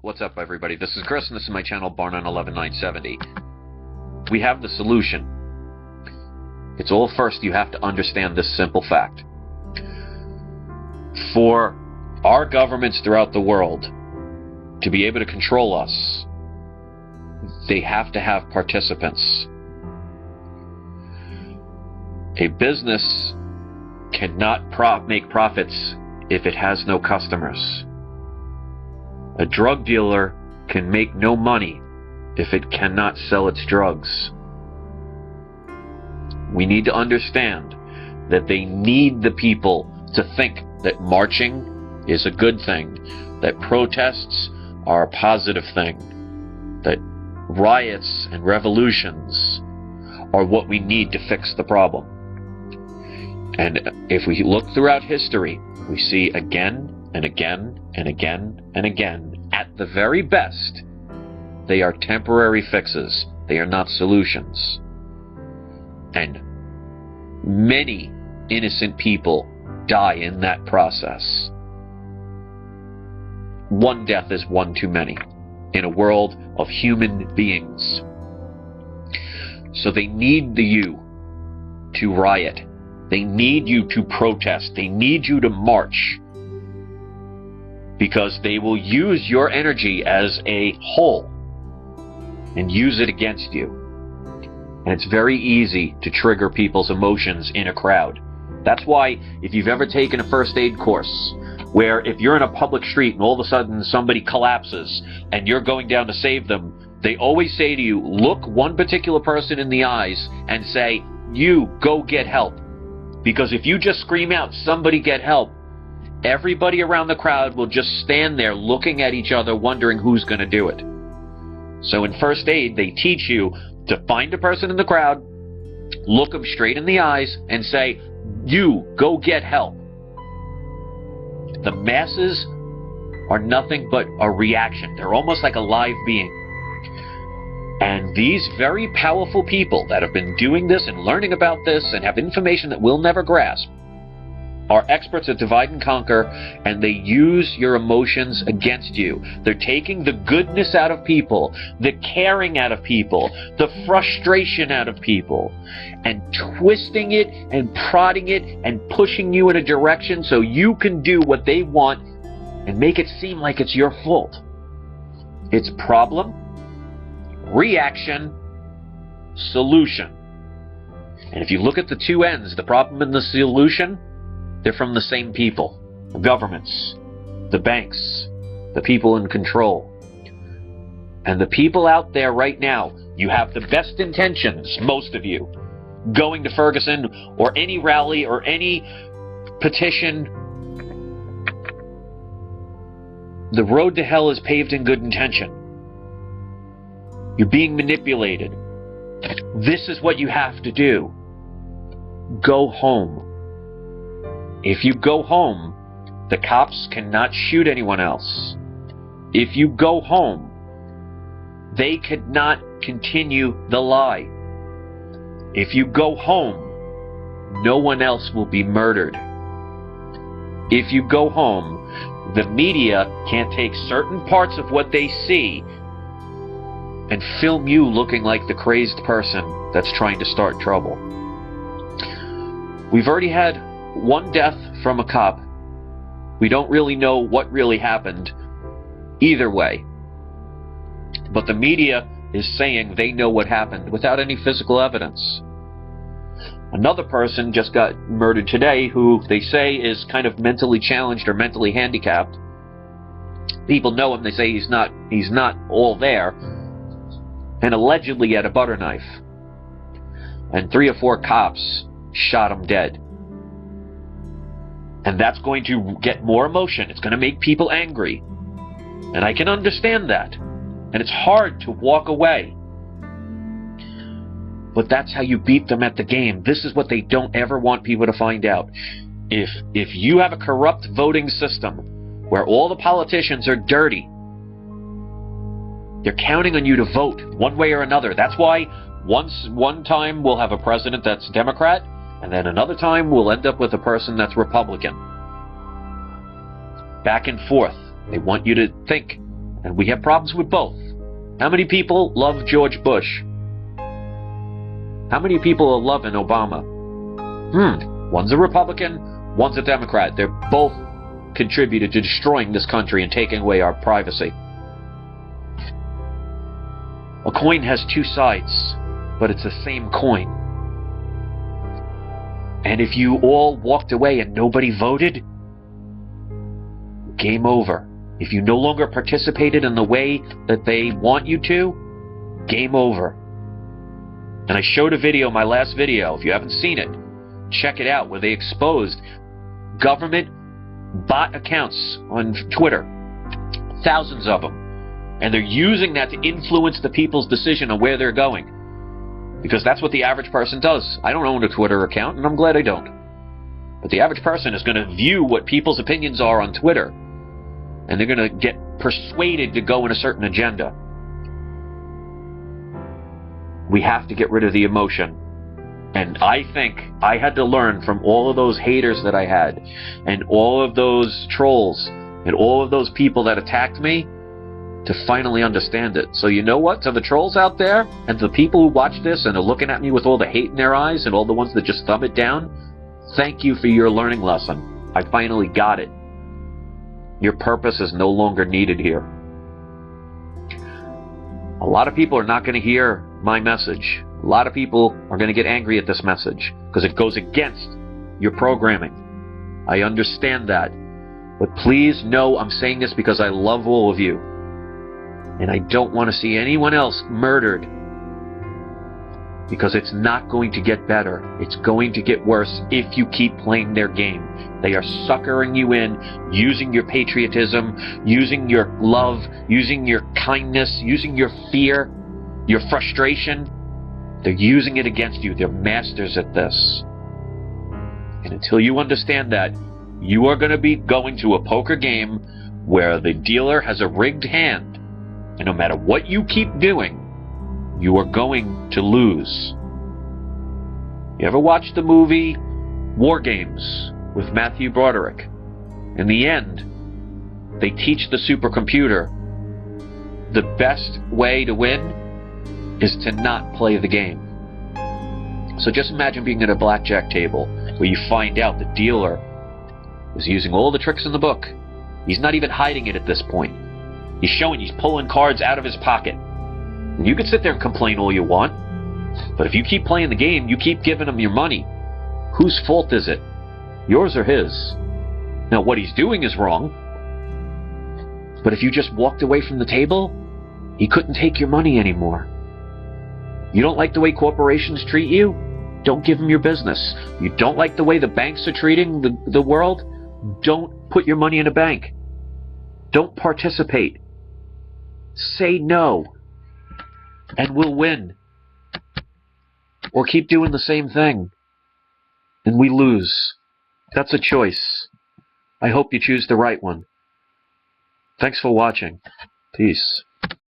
What's up, everybody? This is Chris, and this is my channel, Barn on 11970. We have the solution. It's all first you have to understand this simple fact. For our governments throughout the world to be able to control us, they have to have participants. A business cannot make profits if it has no customers. A drug dealer can make no money if it cannot sell its drugs. We need to understand that they need the people to think that marching is a good thing, that protests are a positive thing, that riots and revolutions are what we need to fix the problem. And if we look throughout history, we see again and again and again and again, at the very best, they are temporary fixes. They are not solutions. And many innocent people die in that process. One death is one too many in a world of human beings. So they need you to riot. They need you to protest. They need you to march. Because they will use your energy as a whole and use it against you. And it's very easy to trigger people's emotions in a crowd. That's why if you've ever taken a first aid course, where if you're in a public street and all of a sudden somebody collapses and you're going down to save them, they always say to you, look one particular person in the eyes and say, you go get help. Because if you just scream out, somebody get help, everybody around the crowd will just stand there looking at each other wondering who's going to do it. So in first aid, they teach you to find a person in the crowd, look them straight in the eyes, and say, you go get help. The masses are nothing but a reaction. They're almost like a live being. And these very powerful people that have been doing this and learning about this and have information that we'll never grasp are experts at divide and conquer, and they use your emotions against you. They're taking the goodness out of people, the caring out of people, the frustration out of people, and twisting it and prodding it and pushing you in a direction so you can do what they want and make it seem like it's your fault. It's problem, reaction, solution. And if you look at the two ends, the problem and the solution, they're from the same people. The governments, the banks, the people in control. And the people out there right now, you have the best intentions, most of you, going to Ferguson or any rally or any petition. The road to hell is paved in good intention. You're being manipulated. This is what you have to do. Go home. If you go home, the cops cannot shoot anyone else. If you go home, they could not continue the lie. If you go home, no one else will be murdered. If you go home, the media can't take certain parts of what they see and film you looking like the crazed person that's trying to start trouble. We've already had one death from a cop. We don't really know what really happened either way. But the media is saying they know what happened without any physical evidence. Another person just got murdered today who they say is kind of mentally challenged or mentally handicapped. People know him, they say he's not all there. And allegedly had a butter knife. And 3 or 4 cops shot him dead. And that's going to get more emotion. It's going to make people angry. And I can understand that. And it's hard to walk away. But that's how you beat them at the game. This is what they don't ever want people to find out. If you have a corrupt voting system where all the politicians are dirty, they're counting on you to vote one way or another. That's why one time we'll have a president that's Democrat, and then another time we'll end up with a person that's Republican. Back and forth. They want you to think And we have problems with both. How many people love George Bush? How many people are loving Obama? One's a Republican, one's a Democrat. They're both contributed to destroying this country and taking away our privacy. A coin has two sides, but it's the same coin. And if you all walked away and nobody voted, game over. If you no longer participated in the way that they want you to, game over. And I showed a video, my last video. If you haven't seen it, check it out, where they exposed government bot accounts on Twitter. Thousands of them. And they're using that to influence the people's decision on where they're going. Because that's what the average person does. I don't own a Twitter account, and I'm glad I don't. But the average person is going to view what people's opinions are on Twitter. And they're going to get persuaded to go in a certain agenda. We have to get rid of the emotion. And I think I had to learn from all of those haters that I had, and all of those trolls, and all of those people that attacked me, to finally understand it. So you know what? To the trolls out there, and to the people who watch this and are looking at me with all the hate in their eyes, and all the ones that just thumb it down, thank you for your learning lesson. I finally got it. Your purpose is no longer needed here. A lot of people are not going to hear my message. A lot of people are going to get angry at this message because it goes against your programming. I understand that. But please know I'm saying this because I love all of you. And I don't want to see anyone else murdered, because it's not going to get better. It's going to get worse if you keep playing their game. They are suckering you in, using your patriotism, using your love, using your kindness, using your fear, your frustration. They're using it against you. They're masters at this. And until you understand that, you are going to be going to a poker game where the dealer has a rigged hand. And no matter what you keep doing, you are going to lose. You ever watch the movie War Games with Matthew Broderick? In the end, they teach the supercomputer the best way to win is to not play the game. So just imagine being at a blackjack table where you find out the dealer is using all the tricks in the book. He's not even hiding it at this point. He's showing he's pulling cards out of his pocket. And you can sit there and complain all you want, but if you keep playing the game, you keep giving him your money. Whose fault is it? Yours or his? Now, what he's doing is wrong, but if you just walked away from the table, he couldn't take your money anymore. You don't like the way corporations treat you? Don't give them your business. You don't like the way the banks are treating the world? Don't put your money in a bank. Don't participate. Say no, and we'll win. Or keep doing the same thing, and we lose. That's a choice. I hope you choose the right one. Thanks for watching. Peace.